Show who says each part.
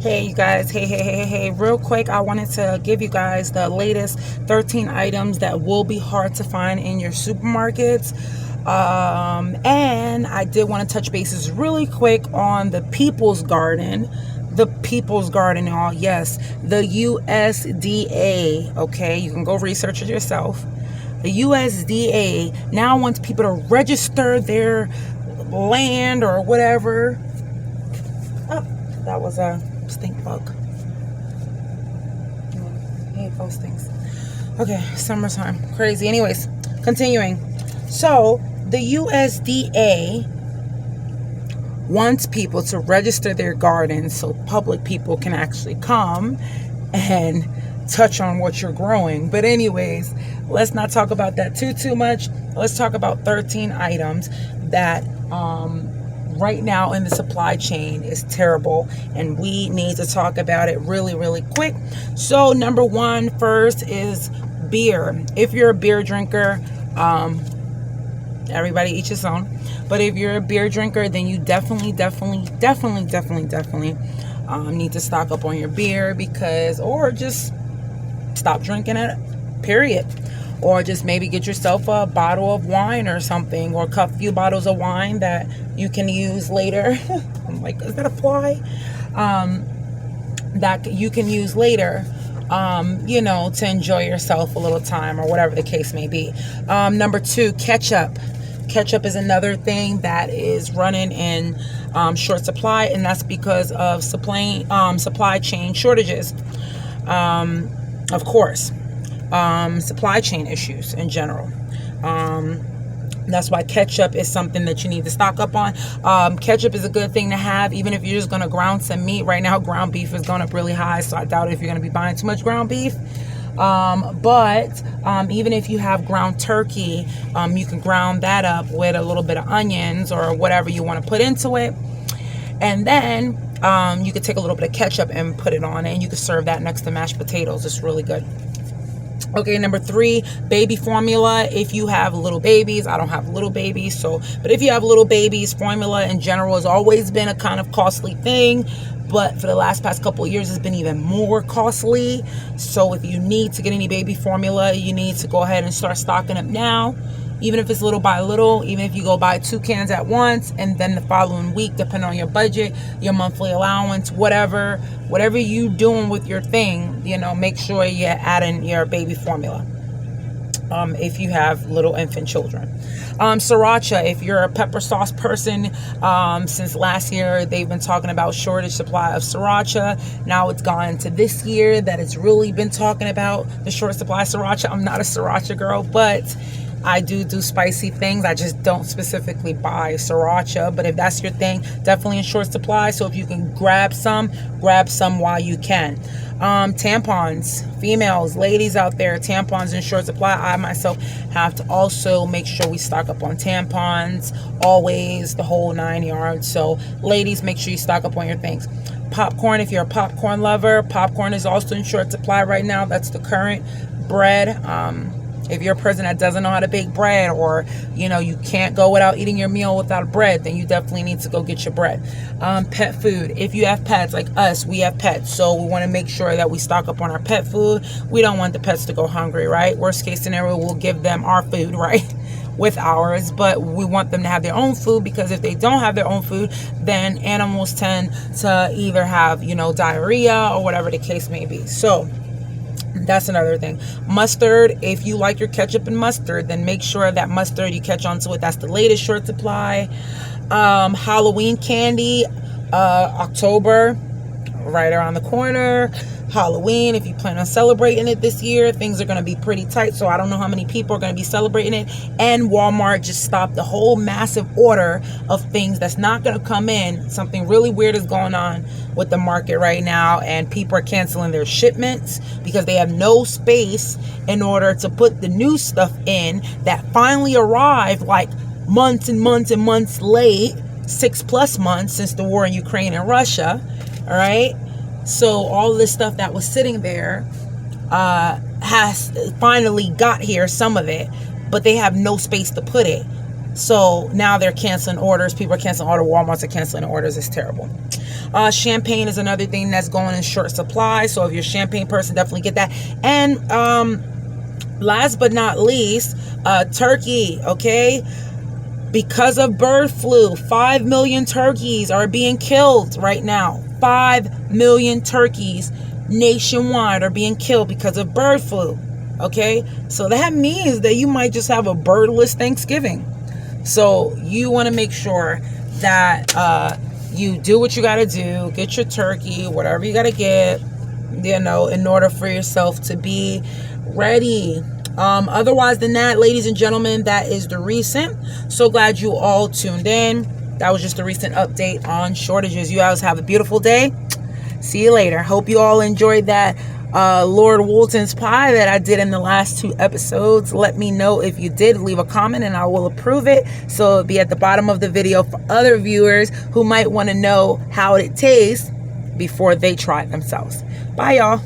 Speaker 1: Hey, you guys. Hey. Real quick, I wanted to give you guys the latest 13 items that will be hard to find in your supermarkets. And I did want to touch bases really quick on the People's Garden. The People's Garden, y'all. Yes, the USDA. Okay, you can go research it yourself. The USDA now wants people to register their land or whatever. Oh, that was a stink bug. I hate those things. Okay, summertime. Crazy. Anyways, continuing. So, the USDA wants people to register their gardens so public people can actually come and touch on what you're growing. But anyways, let's not talk about that too much. Let's talk about 13 items that right now in the supply chain is terrible, and we need to talk about it really quick. So number one first is beer. If you're a beer drinker, everybody each his own, but if you're a beer drinker, then you definitely need to stock up on your beer, because, or just stop drinking it, period. Or just maybe get yourself a bottle of wine or something, or a few bottles of wine that you can use later. I'm like, is that a fly? That you can use later, to enjoy yourself a little time, or whatever the case may be. Number two, ketchup. Ketchup is another thing that is running in short supply, and that's because of supply chain shortages. Of course. Supply chain issues in general. That's why ketchup is something that you need to stock up on. Ketchup is a good thing to have, even if you're just going to ground some meat. Right now, ground beef is going up really high, so I doubt if you're going to be buying too much ground beef. But even if you have ground turkey, you can ground that up with a little bit of onions or whatever you want to put into it. And then you could take a little bit of ketchup and put it on it, and you could serve that next to mashed potatoes. It's really good. Okay, number three, baby formula. If you have little babies, I don't have little babies, but if you have little babies, formula in general has always been a kind of costly thing, but for the past couple of years, it's been even more costly. So if you need to get any baby formula, you need to go ahead and start stocking up now. Even if it's little by little, even if you go buy 2 cans at once, and then the following week, depending on your budget, your monthly allowance, whatever you doing with your thing, make sure you add in your baby formula. If you have little infant children. Sriracha, if you're a pepper sauce person, since last year, they've been talking about shortage supply of sriracha. Now it's gone to this year that it's really been talking about the short supply of sriracha. I'm not a sriracha girl, but I do spicy things. I just don't specifically buy sriracha. But if that's your thing, definitely in short supply. So if you can grab some while you can. Tampons, females, ladies out there, tampons in short supply. I myself have to also make sure we stock up on tampons, always, the whole 9 yards. So ladies, make sure you stock up on your things. Popcorn, if you're a popcorn lover, popcorn is also in short supply right now. That's the current. Bread, if you're a person that doesn't know how to bake bread, or you can't go without eating your meal without bread, then you definitely need to go get your bread. Pet food, if you have pets like us, we have pets, so we want to make sure that we stock up on our pet food. We don't want the pets to go hungry, right? Worst case scenario, we'll give them our food, right, with ours, but we want them to have their own food, because if they don't have their own food, then animals tend to either have diarrhea or whatever the case may be. So that's another thing. Mustard, if you like your ketchup and mustard, then make sure that mustard, you catch on to it. That's the latest short supply. Halloween candy, October, right around the corner. Halloween, if you plan on celebrating it this year, things are going to be pretty tight, so I don't know how many people are going to be celebrating it. And Walmart just stopped the whole massive order of things that's not going to come in. Something really weird is going on with the market right now, and people are canceling their shipments because they have no space in order to put the new stuff in that finally arrived like months and months late, 6+ months since the war in Ukraine and Russia. All right. So all this stuff that was sitting there has finally got here, some of it, but they have no space to put it. So now they're canceling orders. People are canceling orders. Walmart's are canceling orders. It's terrible. Champagne is another thing that's going in short supply. So if you're a champagne person, definitely get that. And last but not least, turkey. Okay. Because of bird flu, 5 million turkeys are being killed right now. 5 million turkeys nationwide are being killed because of bird flu. Okay. So that means that you might just have a birdless Thanksgiving. So you want to make sure that you do what you got to do. Get your turkey, whatever you got to get, in order for yourself to be ready. Otherwise than that, ladies and gentlemen, that is the recent. So glad you all tuned in. That was just a recent update on shortages. You guys have a beautiful day. See you later. Hope you all enjoyed that Lord Woolton's pie that I did in the last 2 episodes. Let me know if you did. Leave a comment and I will approve it. So it'll be at the bottom of the video for other viewers who might want to know how it tastes before they try it themselves. Bye, y'all.